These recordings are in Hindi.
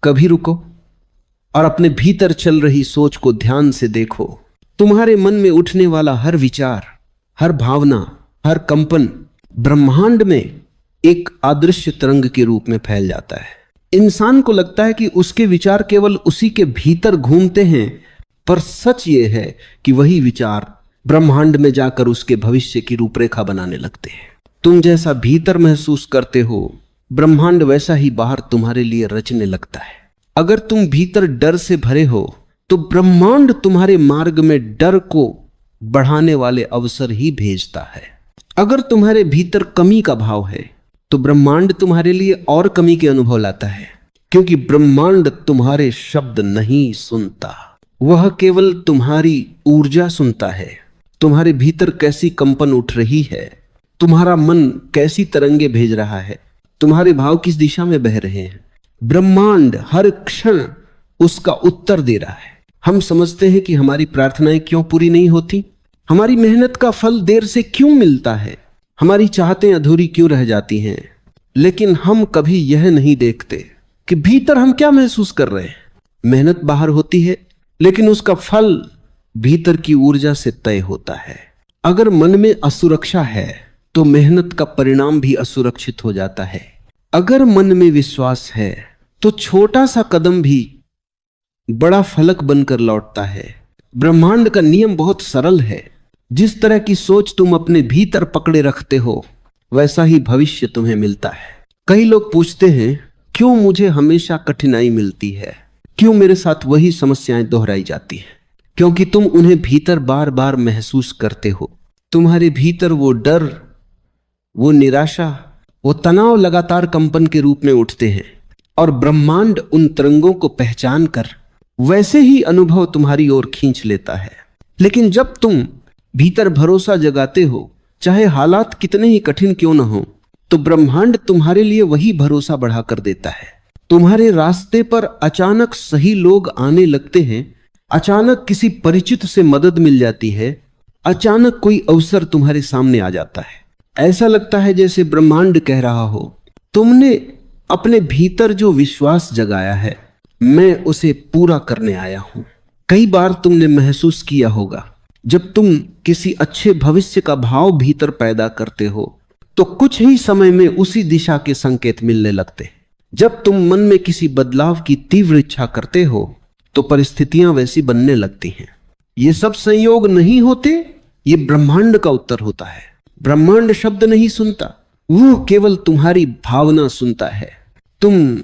कभी रुको और अपने भीतर चल रही सोच को ध्यान से देखो। तुम्हारे मन में उठने वाला हर विचार, हर भावना, हर कंपन ब्रह्मांड में एक अदृश्य तरंग के रूप में फैल जाता है। इंसान को लगता है कि उसके विचार केवल उसी के भीतर घूमते हैं, पर सच ये है कि वही विचार ब्रह्मांड में जाकर उसके भविष्य की रूपरेखा बनाने लगते हैं। तुम जैसा भीतर महसूस करते हो, ब्रह्मांड वैसा ही बाहर तुम्हारे लिए रचने लगता है। अगर तुम भीतर डर से भरे हो तो ब्रह्मांड तुम्हारे मार्ग में डर को बढ़ाने वाले अवसर ही भेजता है। अगर तुम्हारे भीतर कमी का भाव है तो ब्रह्मांड तुम्हारे लिए और कमी के अनुभव लाता है, क्योंकि ब्रह्मांड तुम्हारे शब्द नहीं सुनता, वह केवल तुम्हारी ऊर्जा सुनता है। तुम्हारे भीतर कैसी कंपन उठ रही है, तुम्हारा मन कैसी तरंगे भेज रहा है, तुम्हारे भाव किस दिशा में बह रहे हैं, ब्रह्मांड हर क्षण उसका उत्तर दे रहा है। हम समझते हैं कि हमारी प्रार्थनाएं क्यों पूरी नहीं होती, हमारी मेहनत का फल देर से क्यों मिलता है, हमारी चाहतें अधूरी क्यों रह जाती हैं, लेकिन हम कभी यह नहीं देखते कि भीतर हम क्या महसूस कर रहे हैं। मेहनत बाहर होती है, लेकिन उसका फल भीतर की ऊर्जा से तय होता है। अगर मन में असुरक्षा है तो मेहनत का परिणाम भी असुरक्षित हो जाता है। अगर मन में विश्वास है तो छोटा सा कदम भी बड़ा फलक बनकर लौटता है। ब्रह्मांड का नियम बहुत सरल है। जिस तरह की सोच तुम अपने भीतर पकड़े रखते हो, वैसा ही भविष्य तुम्हें मिलता है। कई लोग पूछते हैं, क्यों मुझे हमेशा कठिनाई मिलती है, क्यों मेरे साथ वही समस्याएं दोहराई जाती हैं? क्योंकि तुम उन्हें भीतर बार बार महसूस करते हो। तुम्हारे भीतर वो डर, वो निराशा, वो तनाव लगातार कंपन के रूप में उठते हैं, और ब्रह्मांड उन तरंगों को पहचान कर वैसे ही अनुभव तुम्हारी ओर खींच लेता है। लेकिन जब तुम भीतर भरोसा जगाते हो, चाहे हालात कितने ही कठिन क्यों न हो, तो ब्रह्मांड तुम्हारे लिए वही भरोसा बढ़ा कर देता है। तुम्हारे रास्ते पर अचानक सही लोग आने लगते हैं, अचानक किसी परिचित से मदद मिल जाती है, अचानक कोई अवसर तुम्हारे सामने आ जाता है। ऐसा लगता है जैसे ब्रह्मांड कह रहा हो, तुमने अपने भीतर जो विश्वास जगाया है, मैं उसे पूरा करने आया हूं। कई बार तुमने महसूस किया होगा, जब तुम किसी अच्छे भविष्य का भाव भीतर पैदा करते हो तो कुछ ही समय में उसी दिशा के संकेत मिलने लगते हैं। जब तुम मन में किसी बदलाव की तीव्र इच्छा करते हो तो परिस्थितियां वैसी बनने लगती हैं। ये सब संयोग नहीं होते, ये ब्रह्मांड का उत्तर होता है। ब्रह्मांड शब्द नहीं सुनता, वो केवल तुम्हारी भावना सुनता है। तुम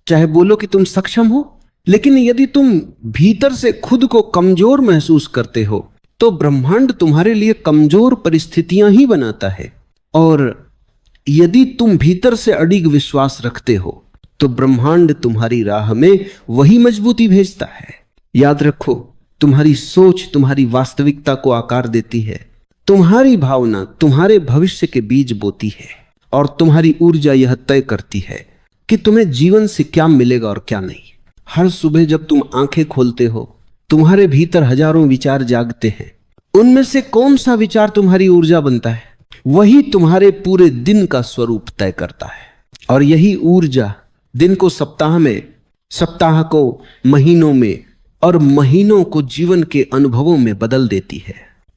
चाहे बोलो कि तुम सक्षम हो, लेकिन यदि तुम भीतर से खुद को कमजोर महसूस करते हो तो ब्रह्मांड तुम्हारे लिए कमजोर परिस्थितियां ही बनाता है। और यदि तुम भीतर से अडिग विश्वास रखते हो तो ब्रह्मांड तुम्हारी राह में वही मजबूती भेजता है। याद रखो, तुम्हारी सोच तुम्हारी वास्तविकता को आकार देती है। तुम्हारी भावना तुम्हारे भविष्य के बीज बोती है, और तुम्हारी ऊर्जा यह तय करती है कि तुम्हें जीवन से क्या मिलेगा और क्या नहीं। हर सुबह जब तुम आंखें खोलते हो, तुम्हारे भीतर हजारों विचार जागते हैं। उनमें से कौन सा विचार तुम्हारी ऊर्जा बनता है, वही तुम्हारे पूरे दिन का स्वरूप तय करता है। और यही ऊर्जा दिन को सप्ताह में, सप्ताह को महीनों में, और महीनों को जीवन के अनुभवों में बदल देती है।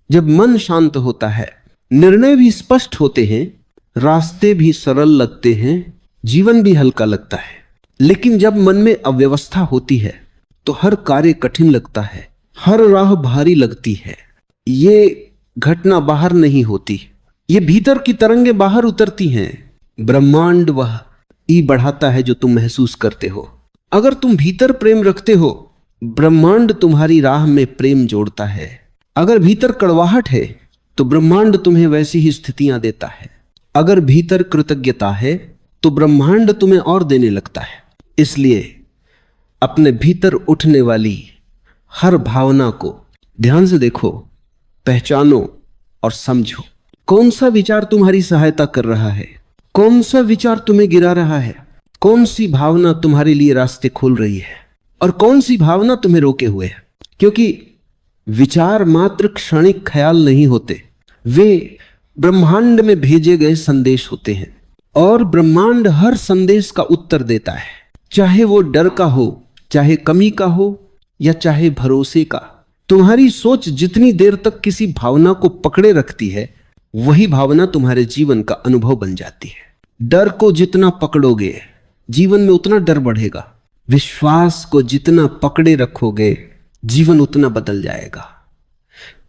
जब मन शांत होता है, निर्णय भी स्पष्ट होते हैं, रास्ते भी सरल लगते हैं, जीवन भी हल्का लगता है। लेकिन जब मन में अव्यवस्था होती है तो हर कार्य कठिन लगता है, हर राह भारी लगती है। ये घटना बाहर नहीं होती, ये भीतर की तरंगें बाहर उतरती हैं। ब्रह्मांड वह ई बढ़ाता है जो तुम महसूस करते हो। अगर तुम भीतर प्रेम रखते हो, ब्रह्मांड तुम्हारी राह में प्रेम जोड़ता है। अगर भीतर कड़वाहट है तो ब्रह्मांड तुम्हें वैसी ही स्थितियां देता है। अगर भीतर कृतज्ञता है तो ब्रह्मांड तुम्हें और देने लगता है। इसलिए अपने भीतर उठने वाली हर भावना को ध्यान से देखो, पहचानो और समझो। कौन सा विचार तुम्हारी सहायता कर रहा है, कौन सा विचार तुम्हें गिरा रहा है, कौन सी भावना तुम्हारे लिए रास्ते खोल रही है, और कौन सी भावना तुम्हें रोके हुए है। क्योंकि विचार मात्र क्षणिक ख्याल नहीं होते, वे ब्रह्मांड में भेजे गए संदेश होते हैं, और ब्रह्मांड हर संदेश का उत्तर देता है। चाहे वो डर का हो, चाहे कमी का हो, या चाहे भरोसे का। तुम्हारी सोच जितनी देर तक किसी भावना को पकड़े रखती है, वही भावना तुम्हारे जीवन का अनुभव बन जाती है। डर को जितना पकड़ोगे, जीवन में उतना डर बढ़ेगा। विश्वास को जितना पकड़े रखोगे, जीवन उतना बदल जाएगा।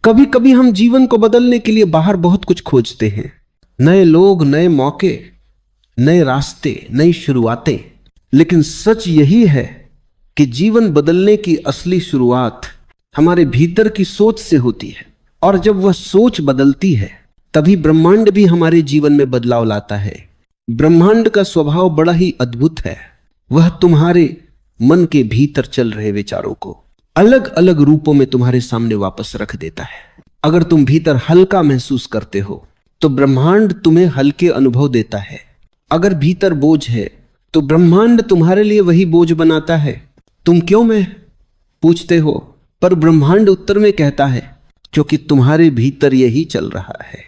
कभी कभी हम जीवन को बदलने के लिए बाहर बहुत कुछ खोजते हैं, नए लोग, नए मौके, नए रास्ते, नई शुरुआतें। लेकिन सच यही है कि जीवन बदलने की असली शुरुआत हमारे भीतर की सोच से होती है। और जब वह सोच बदलती है, तभी ब्रह्मांड भी हमारे जीवन में बदलाव लाता है। ब्रह्मांड का स्वभाव बड़ा ही अद्भुत है। वह तुम्हारे मन के भीतर चल रहे विचारों को अलग अलग रूपों में तुम्हारे सामने वापस रख देता है। अगर तुम भीतर हल्का महसूस करते हो, तो ब्रह्मांड तुम्हें हल्के अनुभव देता है। अगर भीतर बोझ है, तो ब्रह्मांड तुम्हारे लिए वही बोझ बनाता है। तुम क्यों मैं पूछते हो, पर ब्रह्मांड उत्तर में कहता है, क्योंकि तुम्हारे भीतर यही चल रहा है।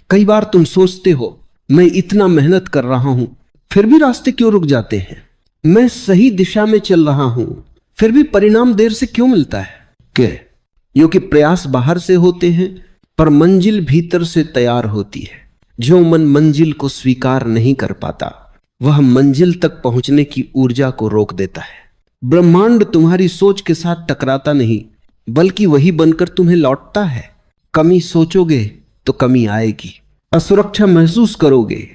कई बार तुम सोचते हो, मैं इतना मेहनत कर रहा हूं, फिर भी रास्ते क्यों रुक जाते हैं? मैं सही दिशा में चल रहा हूं, फिर भी परिणाम देर से क्यों मिलता है? क्योंकि प्रयास बाहर से होते हैं, पर मंजिल भीतर से तैयार होती है। जो मन मंजिल को स्वीकार नहीं कर पाता, वह मंजिल तक पहुंचने की ऊर्जा को रोक देता है। ब्रह्मांड तुम्हारी सोच के साथ टकराता नहीं, बल्कि वही बनकर तुम्हें लौटता है। कमी सोचोगे तो कमी आएगी, असुरक्षा महसूस करोगे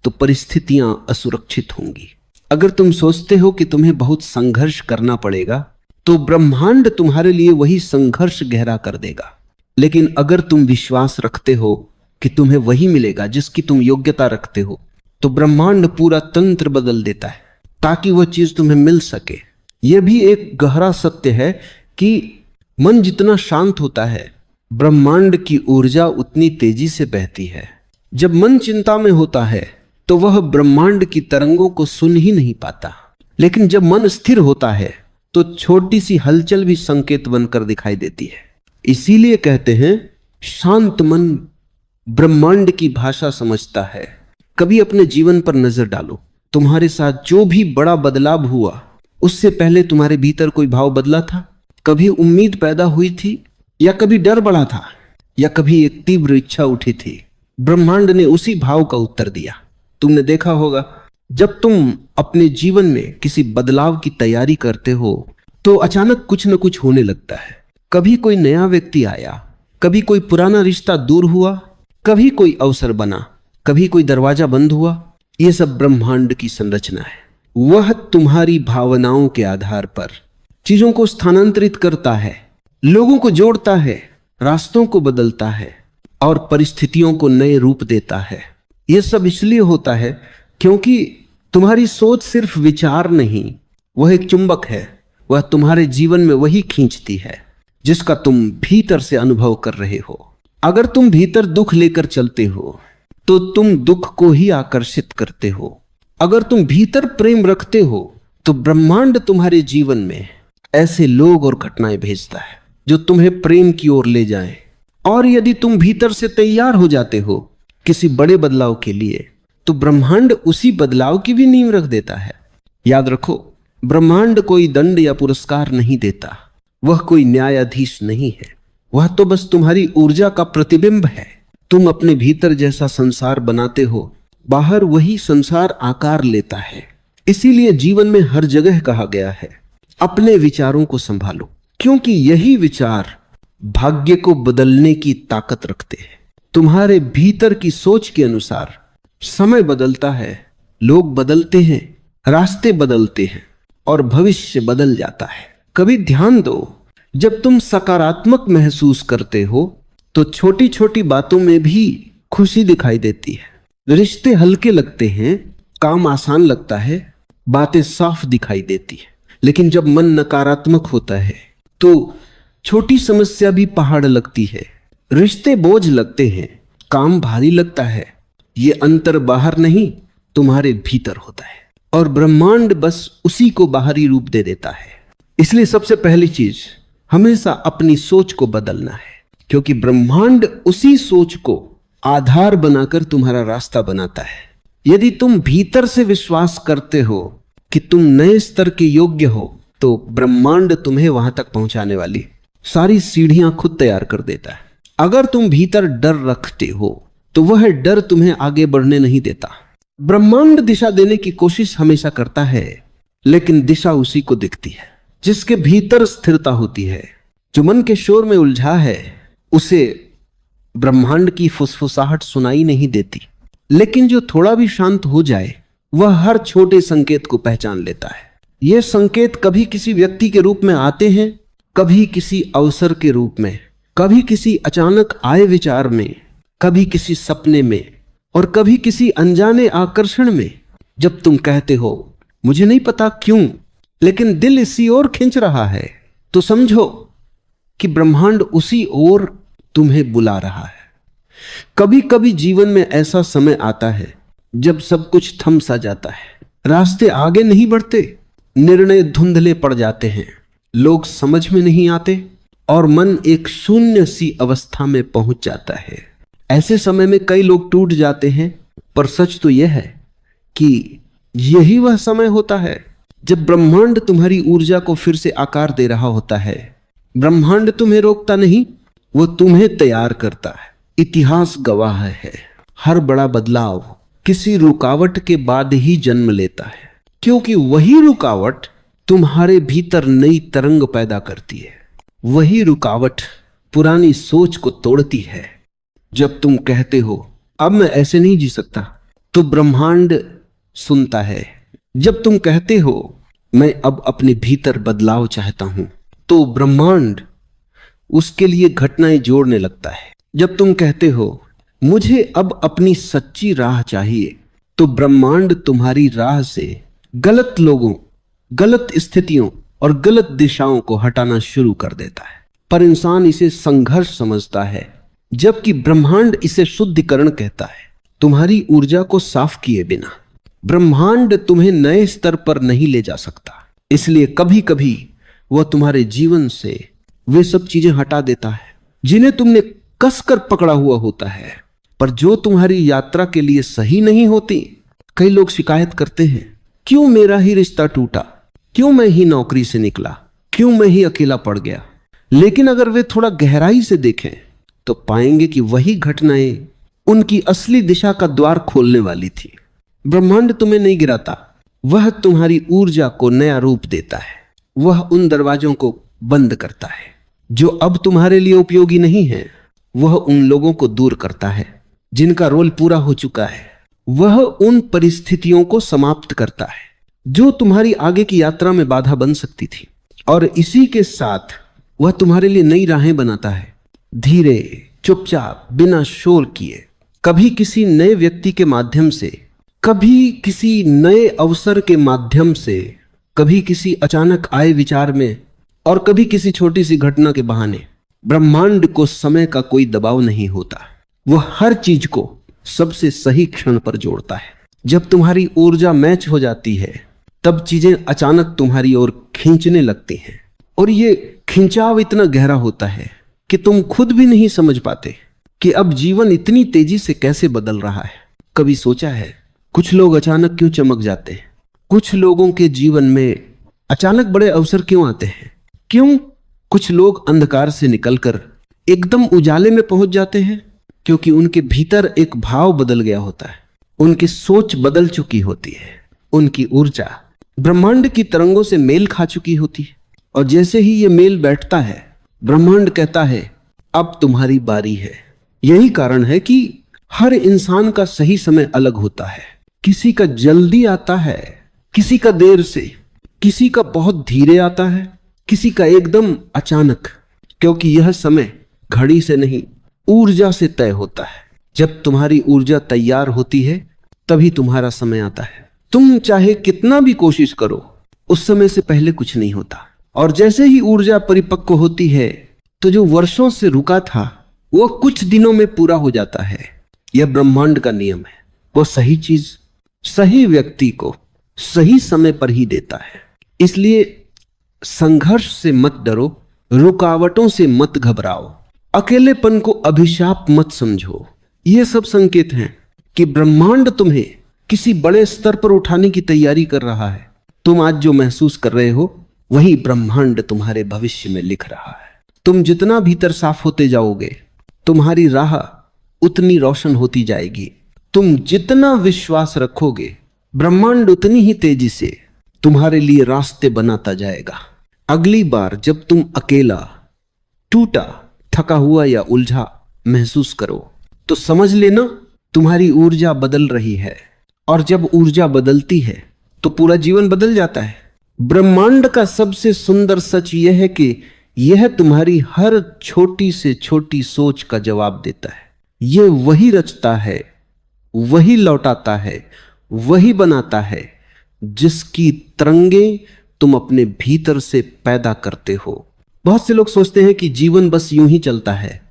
तो परिस्थितियां असुरक्षित होंगी। अगर तुम सोचते हो कि तुम्हें बहुत संघर्ष करना पड़ेगा, तो ब्रह्मांड तुम्हारे लिए वही संघर्ष गहरा कर देगा। लेकिन अगर तुम विश्वास रखते हो कि तुम्हें वही मिलेगा जिसकी तुम योग्यता रखते हो, तो ब्रह्मांड पूरा तंत्र बदल देता है ताकि वह चीज तुम्हें मिल सके। यह भी एक गहरा सत्य है कि मन जितना शांत होता है, ब्रह्मांड की ऊर्जा उतनी तेजी से बहती है। जब मन चिंता में होता है, तो वह ब्रह्मांड की तरंगों को सुन ही नहीं पाता। लेकिन जब मन स्थिर होता है, तो छोटी सी हलचल भी संकेत बनकर दिखाई देती है। इसीलिए कहते हैं, शांत मन ब्रह्मांड की भाषा समझता है। कभी अपने जीवन पर नजर डालो, तुम्हारे साथ जो भी बड़ा बदलाव हुआ, उससे पहले तुम्हारे भीतर कोई भाव बदला था? कभी उम्मीद पैदा हुई थी, या कभी डर बढ़ा था, या कभी एक तीव्र इच्छा उठी थी? ब्रह्मांड ने उसी भाव का उत्तर दिया। तुमने देखा होगा, जब तुम अपने जीवन में किसी बदलाव की तैयारी करते हो, तो अचानक कुछ न कुछ होने लगता है। कभी कोई नया व्यक्ति आया, कभी कोई पुराना रिश्ता दूर हुआ, कभी कोई अवसर बना, कभी कोई दरवाजा बंद हुआ। यह सब ब्रह्मांड की संरचना है। वह तुम्हारी भावनाओं के आधार पर चीजों को स्थानांतरित करता है, लोगों को जोड़ता है, रास्तों को बदलता है और परिस्थितियों को नए रूप देता है। यह सब इसलिए होता है क्योंकि तुम्हारी सोच सिर्फ विचार नहीं, वह एक चुंबक है। वह तुम्हारे जीवन में वही खींचती है जिसका तुम भीतर से अनुभव कर रहे हो। अगर तुम भीतर दुख लेकर चलते हो, तो तुम दुख को ही आकर्षित करते हो। अगर तुम भीतर प्रेम रखते हो, तो ब्रह्मांड तुम्हारे जीवन में ऐसे लोग और घटनाएं भेजता है जो तुम्हें प्रेम की ओर ले जाएं। और यदि तुम भीतर से तैयार हो जाते हो किसी बड़े बदलाव के लिए, तो ब्रह्मांड उसी बदलाव की भी नींव रख देता है। याद रखो, ब्रह्मांड कोई दंड या पुरस्कार नहीं देता, वह कोई न्यायाधीश नहीं है। वह तो बस तुम्हारी ऊर्जा का प्रतिबिंब है। तुम अपने भीतर जैसा संसार बनाते हो, बाहर वही संसार आकार लेता है। इसीलिए जीवन में हर जगह कहा गया है, अपने विचारों को संभालो, क्योंकि यही विचार भाग्य को बदलने की ताकत रखते हैं। तुम्हारे भीतर की सोच के अनुसार समय बदलता है, लोग बदलते हैं, रास्ते बदलते हैं और भविष्य बदल जाता है। कभी ध्यान दो, जब तुम सकारात्मक महसूस करते हो, तो छोटी छोटी बातों में भी खुशी दिखाई देती है। रिश्ते हल्के लगते हैं, काम आसान लगता है, बातें साफ दिखाई देती है। लेकिन जब मन नकारात्मक होता है, तो छोटी समस्या भी पहाड़ लगती है, रिश्ते बोझ लगते हैं, काम भारी लगता है। ये अंतर बाहर नहीं, तुम्हारे भीतर होता है, और ब्रह्मांड बस उसी को बाहरी रूप दे देता है। इसलिए सबसे पहली चीज, हमेशा अपनी सोच को बदलना है, क्योंकि ब्रह्मांड उसी सोच को आधार बनाकर तुम्हारा रास्ता बनाता है। यदि तुम भीतर से विश्वास करते हो कि तुम नए स्तर के योग्य हो तो ब्रह्मांड तुम्हें वहां तक पहुंचाने वाली सारी सीढ़ियां खुद तैयार कर देता है। अगर तुम भीतर डर रखते हो तो वह डर तुम्हें आगे बढ़ने नहीं देता। ब्रह्मांड दिशा देने की कोशिश हमेशा करता है, लेकिन दिशा उसी को दिखती है जिसके भीतर स्थिरता होती है। जो मन के शोर में उलझा है उसे ब्रह्मांड की फुसफुसाहट सुनाई नहीं देती, लेकिन जो थोड़ा भी शांत हो जाए वह हर छोटे संकेत को पहचान लेता है। ये संकेत कभी किसी व्यक्ति के रूप में आते हैं, कभी किसी अवसर के रूप में, कभी किसी अचानक आए विचार में, कभी किसी सपने में और कभी किसी अनजाने आकर्षण में। जब तुम कहते हो मुझे नहीं पता क्यों, लेकिन दिल इसी ओर खींच रहा है, तो समझो कि ब्रह्मांड उसी ओर तुम्हें बुला रहा है। कभी कभी जीवन में ऐसा समय आता है जब सब कुछ थम सा जाता है, रास्ते आगे नहीं बढ़ते, निर्णय धुंधले पड़ जाते हैं, लोग समझ में नहीं आते और मन एक शून्य सी अवस्था में पहुंच जाता है। ऐसे समय में कई लोग टूट जाते हैं, पर सच तो यह है कि यही वह समय होता है जब ब्रह्मांड तुम्हारी ऊर्जा को फिर से आकार दे रहा होता है। ब्रह्मांड तुम्हें रोकता नहीं, वो तुम्हें तैयार करता है। इतिहास गवाह है, हर बड़ा बदलाव किसी रुकावट के बाद ही जन्म लेता है, क्योंकि वही रुकावट तुम्हारे भीतर नई तरंग पैदा करती है। वही रुकावट पुरानी सोच को तोड़ती है। जब तुम कहते हो अब मैं ऐसे नहीं जी सकता, तो ब्रह्मांड सुनता है। जब तुम कहते हो मैं अब अपने भीतर बदलाव चाहता हूं, तो ब्रह्मांड उसके लिए घटनाएं जोड़ने लगता है। जब तुम कहते हो मुझे अब अपनी सच्ची राह चाहिए, तो ब्रह्मांड तुम्हारी राह से गलत लोगों, गलत स्थितियों और गलत दिशाओं को हटाना शुरू कर देता है। पर इंसान इसे संघर्ष समझता है, जबकि ब्रह्मांड इसे शुद्धिकरण कहता है। तुम्हारी ऊर्जा को साफ किए बिना ब्रह्मांड तुम्हें नए स्तर पर नहीं ले जा सकता। इसलिए कभी कभी वह तुम्हारे जीवन से वे सब चीजें हटा देता है जिन्हें तुमने कसकर पकड़ा हुआ होता है, पर जो तुम्हारी यात्रा के लिए सही नहीं होती। कई लोग शिकायत करते हैं, क्यों मेरा ही रिश्ता टूटा, क्यों मैं ही नौकरी से निकला, क्यों मैं ही अकेला पड़ गया। लेकिन अगर वे थोड़ा गहराई से देखें तो पाएंगे कि वही घटनाएं उनकी असली दिशा का द्वार खोलने वाली थी। ब्रह्मांड तुम्हें नहीं गिराता, वह तुम्हारी ऊर्जा को नया रूप देता है। वह उन दरवाजों को बंद करता है जो अब तुम्हारे लिए उपयोगी नहीं है। वह उन लोगों को दूर करता है जिनका रोल पूरा हो चुका है। वह उन परिस्थितियों को समाप्त करता है जो तुम्हारी आगे की यात्रा में बाधा बन सकती थी। और इसी के साथ वह तुम्हारे लिए नई राहें बनाता है, धीरे, चुपचाप, बिना शोर किए। कभी किसी नए व्यक्ति के माध्यम से, कभी किसी नए अवसर के माध्यम से, कभी किसी अचानक आए विचार में और कभी किसी छोटी सी घटना के बहाने। ब्रह्मांड को समय का कोई दबाव नहीं होता। वह हर चीज को सबसे सही क्षण पर जोड़ता है। जब तुम्हारी ऊर्जा मैच हो जाती है, तब चीजें अचानक तुम्हारी ओर खींचने लगती हैं, और ये खिंचाव इतना गहरा होता है कि तुम खुद भी नहीं समझ पाते कि अब जीवन इतनी तेजी से कैसे बदल रहा है। कभी सोचा है कुछ लोग अचानक क्यों चमक जाते हैं? कुछ लोगों के जीवन में अचानक बड़े अवसर क्यों आते हैं? क्यों कुछ लोग अंधकार से निकलकर एकदम उजाले में पहुंच जाते हैं? क्योंकि उनके भीतर एक भाव बदल गया होता है, उनकी सोच बदल चुकी होती है, उनकी ऊर्जा ब्रह्मांड की तरंगों से मेल खा चुकी होती है। और जैसे ही ये मेल बैठता है, ब्रह्मांड कहता है अब तुम्हारी बारी है। यही कारण है कि हर इंसान का सही समय अलग होता है। किसी का जल्दी आता है, किसी का देर से, किसी का बहुत धीरे आता है, किसी का एकदम अचानक। क्योंकि यह समय घड़ी से नहीं, ऊर्जा से तय होता है। जब तुम्हारी ऊर्जा तैयार होती है, तभी तुम्हारा समय आता है। तुम चाहे कितना भी कोशिश करो, उस समय से पहले कुछ नहीं होता। और जैसे ही ऊर्जा परिपक्व होती है, तो जो वर्षों से रुका था वो कुछ दिनों में पूरा हो जाता है। यह ब्रह्मांड का नियम है। वो सही चीज सही व्यक्ति को सही समय पर ही देता है। इसलिए संघर्ष से मत डरो, रुकावटों से मत घबराओ, अकेलेपन को अभिशाप मत समझो। ये सब संकेत हैं कि ब्रह्मांड तुम्हें किसी बड़े स्तर पर उठाने की तैयारी कर रहा है। तुम आज जो महसूस कर रहे हो वही ब्रह्मांड तुम्हारे भविष्य में लिख रहा है। तुम जितना भीतर साफ होते जाओगे, तुम्हारी राह उतनी रोशन होती जाएगी। तुम जितना विश्वास रखोगे, ब्रह्मांड उतनी ही तेजी से तुम्हारे लिए रास्ते बनाता जाएगा। अगली बार जब तुम अकेला, टूटा, थका हुआ या उलझा महसूस करो तो समझ लेना तुम्हारी ऊर्जा बदल रही है, और जब ऊर्जा बदलती है तो पूरा जीवन बदल जाता है। ब्रह्मांड का सबसे सुंदर सच यह है कि यह तुम्हारी हर छोटी से छोटी सोच का जवाब देता है। यह वही रचता है, वही लौटाता है, वही बनाता है जिसकी तरंगे तुम अपने भीतर से पैदा करते हो। बहुत से लोग सोचते हैं कि जीवन बस यूं ही चलता है,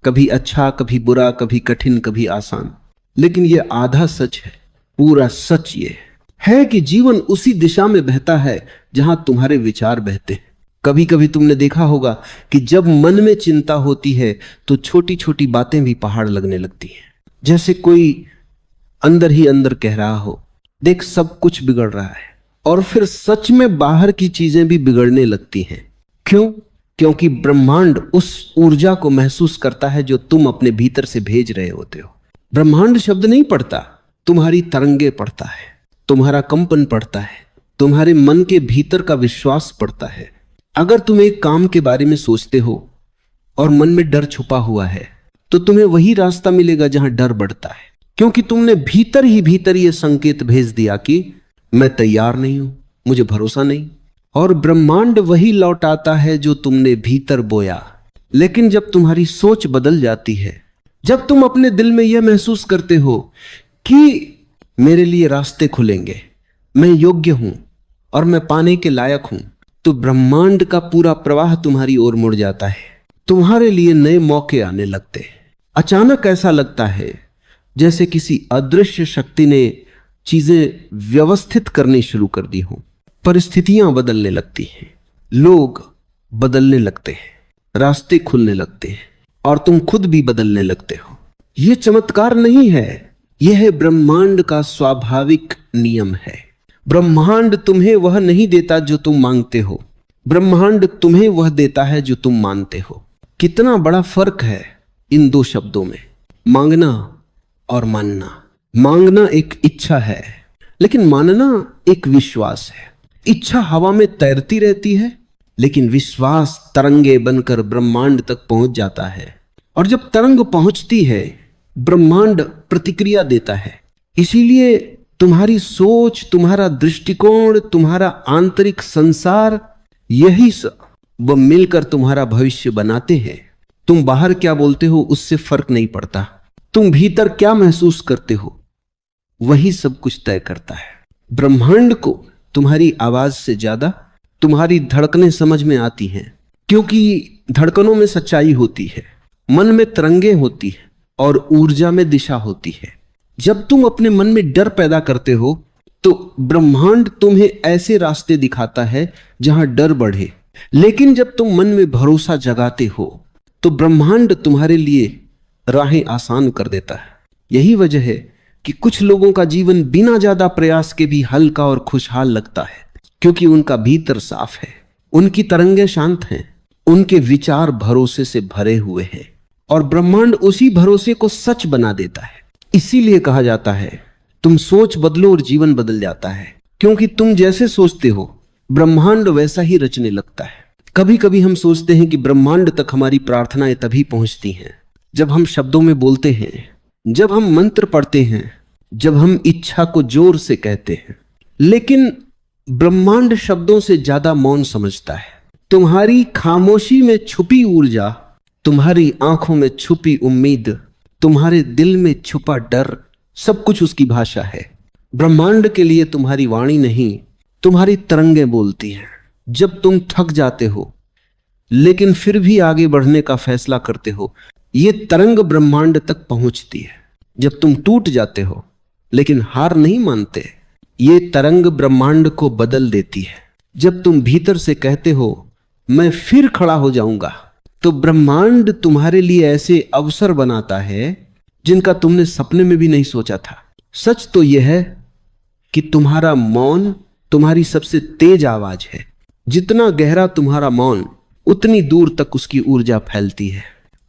कभी अच्छा, कभी बुरा, कभी कठिन, कभी आसान। लेकिन यह आधा सच है। पूरा सच ये है कि जीवन उसी दिशा में बहता है जहां तुम्हारे विचार बहते हैं। कभी कभी तुमने देखा होगा कि जब मन में चिंता होती है तो छोटी छोटी बातें भी पहाड़ लगने लगती हैं। जैसे कोई अंदर ही अंदर कह रहा हो, देख सब कुछ बिगड़ रहा है, और फिर सच में बाहर की चीजें भी बिगड़ने लगती हैं। क्यों? क्योंकि ब्रह्मांड उस ऊर्जा को महसूस करता है जो तुम अपने भीतर से भेज रहे होते हो। ब्रह्मांड शब्द नहीं पढ़ता, तुम्हारी तरंगे पढ़ता है, तुम्हारा कंपन पढ़ता है, तुम्हारे मन के भीतर का विश्वास पढ़ता है। अगर तुम एक काम के बारे में सोचते हो और मन में डर छुपा हुआ है तो तुम्हें वही रास्ता मिलेगा जहां डर बढ़ता है, क्योंकि तुमने भीतर ही भीतर यह संकेत भेज दिया कि मैं तैयार नहीं हूं, मुझे भरोसा नहीं। और ब्रह्मांड वही लौटाता है जो तुमने भीतर बोया। लेकिन जब तुम्हारी सोच बदल जाती है, जब तुम अपने दिल में यह महसूस करते हो कि मेरे लिए रास्ते खुलेंगे, मैं योग्य हूं और मैं पाने के लायक हूं, तो ब्रह्मांड का पूरा प्रवाह तुम्हारी ओर मुड़ जाता है। तुम्हारे लिए नए मौके आने लगते हैं। अचानक ऐसा लगता है जैसे किसी अदृश्य शक्ति ने चीजें व्यवस्थित करनी शुरू कर दी हो। परिस्थितियां बदलने लगती हैं, लोग बदलने लगते हैं, रास्ते खुलने लगते हैं, और तुम खुद भी बदलने लगते हो। यह चमत्कार नहीं है, यह है ब्रह्मांड का स्वाभाविक नियम है। ब्रह्मांड तुम्हें वह नहीं देता जो तुम मांगते हो, ब्रह्मांड तुम्हें वह देता है जो तुम मानते हो। कितना बड़ा फर्क है इन दो शब्दों में, मांगना और मानना। मांगना एक इच्छा है, लेकिन मानना एक विश्वास है। इच्छा हवा में तैरती रहती है, लेकिन विश्वास तरंगे बनकर ब्रह्मांड तक पहुंच जाता है, और जब तरंग पहुंचती है ब्रह्मांड प्रतिक्रिया देता है। इसीलिए तुम्हारी सोच, तुम्हारा दृष्टिकोण, तुम्हारा आंतरिक संसार, यही सब वो मिलकर तुम्हारा भविष्य बनाते हैं। तुम बाहर क्या बोलते हो उससे फर्क नहीं पड़ता, तुम भीतर क्या महसूस करते हो वही सब कुछ तय करता है। ब्रह्मांड को तुम्हारी आवाज से ज्यादा तुम्हारी धड़कनें समझ में आती हैं, क्योंकि धड़कनों में सच्चाई होती है, मन में तरंगे होती है, और ऊर्जा में दिशा होती है। जब तुम अपने मन में डर पैदा करते हो तो ब्रह्मांड तुम्हें ऐसे रास्ते दिखाता है जहां डर बढ़े, लेकिन जब तुम मन में भरोसा जगाते हो तो ब्रह्मांड तुम्हारे लिए राहें आसान कर देता है। यही वजह है कि कुछ लोगों का जीवन बिना ज्यादा प्रयास के भी हल्का और खुशहाल लगता है, क्योंकि उनका भीतर साफ है, उनकी तरंगे शांत हैं, उनके विचार भरोसे से भरे हुए हैं, और ब्रह्मांड उसी भरोसे को सच बना देता है। इसीलिए कहा जाता है तुम सोच बदलो और जीवन बदल जाता है, क्योंकि तुम जैसे सोचते हो ब्रह्मांड वैसा ही रचने लगता है। कभी कभी हम सोचते हैं कि ब्रह्मांड तक हमारी प्रार्थनाएं तभी पहुंचती हैं जब हम शब्दों में बोलते हैं, जब हम मंत्र पढ़ते हैं, जब हम इच्छा को जोर से कहते हैं। लेकिन ब्रह्मांड शब्दों से ज्यादा मौन समझता है। तुम्हारी खामोशी में छुपी ऊर्जा, तुम्हारी आंखों में छुपी उम्मीद, तुम्हारे दिल में छुपा डर, सब कुछ उसकी भाषा है। ब्रह्मांड के लिए तुम्हारी वाणी नहीं, तुम्हारी तरंगें बोलती हैं। जब तुम थक जाते हो लेकिन फिर भी आगे बढ़ने का फैसला करते हो, ये तरंग ब्रह्मांड तक पहुंचती है। जब तुम टूट जाते हो लेकिन हार नहीं मानते, ये तरंग ब्रह्मांड को बदल देती है। जब तुम भीतर से कहते हो मैं फिर खड़ा हो जाऊंगा, तो ब्रह्मांड तुम्हारे लिए ऐसे अवसर बनाता है जिनका तुमने सपने में भी नहीं सोचा था। सच तो यह है कि तुम्हारा मौन तुम्हारी सबसे तेज आवाज है। जितना गहरा तुम्हारा मौन, उतनी दूर तक उसकी ऊर्जा फैलती है।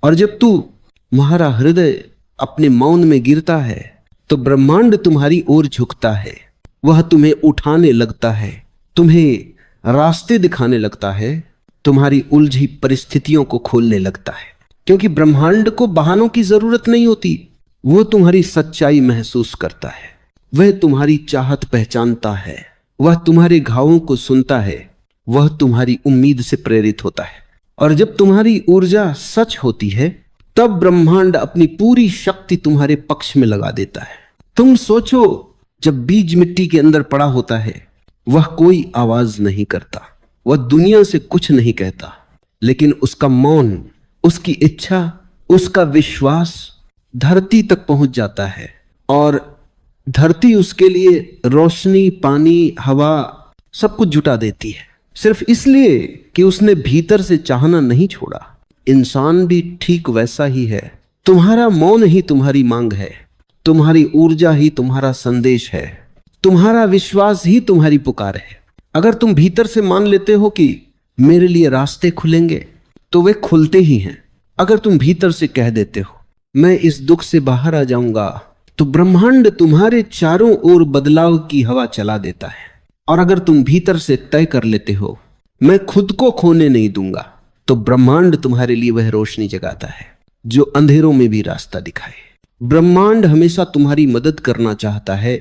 और जब तुम्हारा हृदय अपने मौन में गिरता है तो ब्रह्मांड तुम्हारी ओर झुकता है। वह तुम्हें उठाने लगता है, तुम्हें रास्ते दिखाने लगता है, तुम्हारी उलझी परिस्थितियों को खोलने लगता है। क्योंकि ब्रह्मांड को बहानों की जरूरत नहीं होती, वो तुम्हारी सच्चाई महसूस करता है, वह तुम्हारी चाहत पहचानता है, वह तुम्हारे घावों को सुनता है, वह तुम्हारी उम्मीद से प्रेरित होता है। और जब तुम्हारी ऊर्जा सच होती है तब ब्रह्मांड अपनी पूरी शक्ति तुम्हारे पक्ष में लगा देता है। तुम सोचो, जब बीज मिट्टी के अंदर पड़ा होता है वह कोई आवाज नहीं करता, वह दुनिया से कुछ नहीं कहता, लेकिन उसका मौन, उसकी इच्छा, उसका विश्वास धरती तक पहुंच जाता है। और धरती उसके लिए रोशनी, पानी, हवा सब कुछ जुटा देती है, सिर्फ इसलिए कि उसने भीतर से चाहना नहीं छोड़ा। इंसान भी ठीक वैसा ही है। तुम्हारा मौन ही तुम्हारी मांग है, तुम्हारी ऊर्जा ही तुम्हारा संदेश है, तुम्हारा विश्वास ही तुम्हारी पुकार है। अगर तुम भीतर से मान लेते हो कि मेरे लिए रास्ते खुलेंगे, तो वे खुलते ही हैं। अगर तुम भीतर से कह देते हो मैं इस दुख से बाहर आ जाऊंगा, तो ब्रह्मांड तुम्हारे चारों ओर बदलाव की हवा चला देता है। और अगर तुम भीतर से तय कर लेते हो मैं खुद को खोने नहीं दूंगा, तो ब्रह्मांड तुम्हारे लिए वह रोशनी जगाता है जो अंधेरों में भी रास्ता दिखाए। ब्रह्मांड हमेशा तुम्हारी मदद करना चाहता है,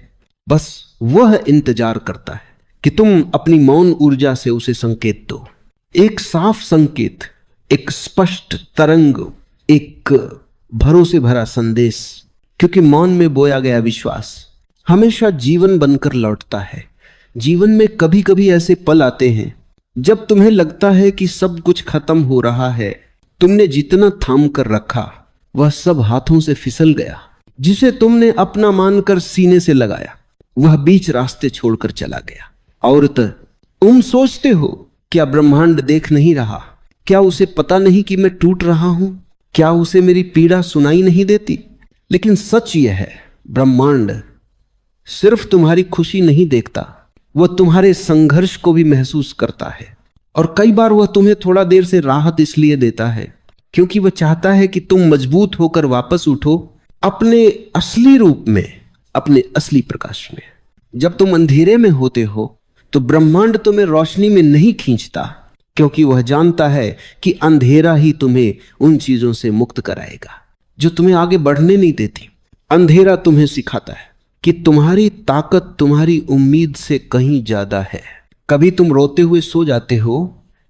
बस वह इंतजार करता है कि तुम अपनी मौन ऊर्जा से उसे संकेत दो। एक साफ संकेत, एक स्पष्ट तरंग, एक भरोसे भरा संदेश। क्योंकि मौन में बोया गया विश्वास हमेशा जीवन बनकर लौटता है। जीवन में कभी कभी ऐसे पल आते हैं जब तुम्हें लगता है कि सब कुछ खत्म हो रहा है, तुमने जितना थाम कर रखा वह सब हाथों से फिसल गया। जिसे तुमने अपना मानकर सीने से लगाया वह बीच रास्ते छोड़कर चला गया। और तुम सोचते हो क्या ब्रह्मांड देख नहीं रहा? क्या उसे पता नहीं कि मैं टूट रहा हूं? क्या उसे मेरी पीड़ा सुनाई नहीं देती? लेकिन सच यह है, ब्रह्मांड सिर्फ तुम्हारी खुशी नहीं देखता, वह तुम्हारे संघर्ष को भी महसूस करता है। और कई बार वह तुम्हें थोड़ा देर से राहत इसलिए देता है क्योंकि वह चाहता है कि तुम मजबूत होकर वापस उठो अपने असली रूप में, अपने असली प्रकाश में। जब तुम अंधेरे में होते हो तो ब्रह्मांड तुम्हें रोशनी में नहीं खींचता, क्योंकि वह जानता है कि अंधेरा ही तुम्हें उन चीजों से मुक्त कराएगा जो तुम्हें आगे बढ़ने नहीं देती। अंधेरा तुम्हें सिखाता है कि तुम्हारी ताकत तुम्हारी उम्मीद से कहीं ज्यादा है। कभी तुम रोते हुए सो जाते हो,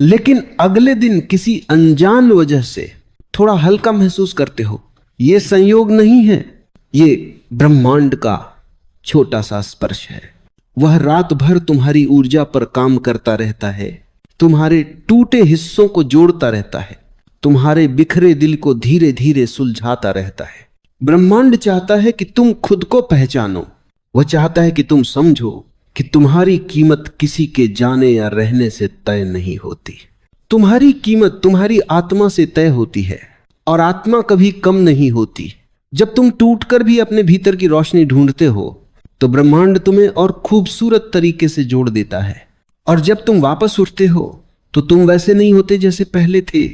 लेकिन अगले दिन किसी अनजान वजह से थोड़ा हल्का महसूस करते हो। यह संयोग नहीं है, ये ब्रह्मांड का छोटा सा स्पर्श है। वह रात भर तुम्हारी ऊर्जा पर काम करता रहता है, तुम्हारे टूटे हिस्सों को जोड़ता रहता है, तुम्हारे बिखरे दिल को धीरे धीरे सुलझाता रहता है। ब्रह्मांड चाहता है कि तुम खुद को पहचानो। वह चाहता है कि तुम समझो कि तुम्हारी कीमत किसी के जाने या रहने से तय नहीं होती। तुम्हारी कीमत तुम्हारी आत्मा से तय होती है, और आत्मा कभी कम नहीं होती। जब तुम टूटकर भी अपने भीतर की रोशनी ढूंढते हो तो ब्रह्मांड तुम्हें और खूबसूरत तरीके से जोड़ देता है। और जब तुम वापस उठते हो तो तुम वैसे नहीं होते जैसे पहले थे।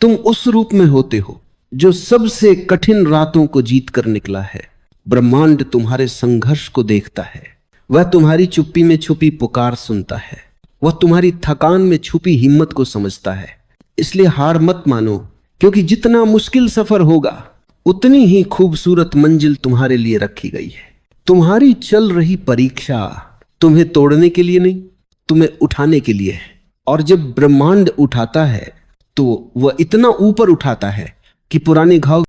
तुम उस रूप में होते हो जो सबसे कठिन रातों को जीत कर निकला है। ब्रह्मांड तुम्हारे संघर्ष को देखता है, वह तुम्हारी चुप्पी में छुपी पुकार सुनता है, वह तुम्हारी थकान में छुपी हिम्मत को समझता है। इसलिए हार मत मानो, क्योंकि जितना मुश्किल सफर होगा उतनी ही खूबसूरत मंजिल तुम्हारे लिए रखी गई है। तुम्हारी चल रही परीक्षा तुम्हें तोड़ने के लिए नहीं, तुम्हें उठाने के लिए है। और जब ब्रह्मांड उठाता है तो वह इतना ऊपर उठाता है कि पुराने घाव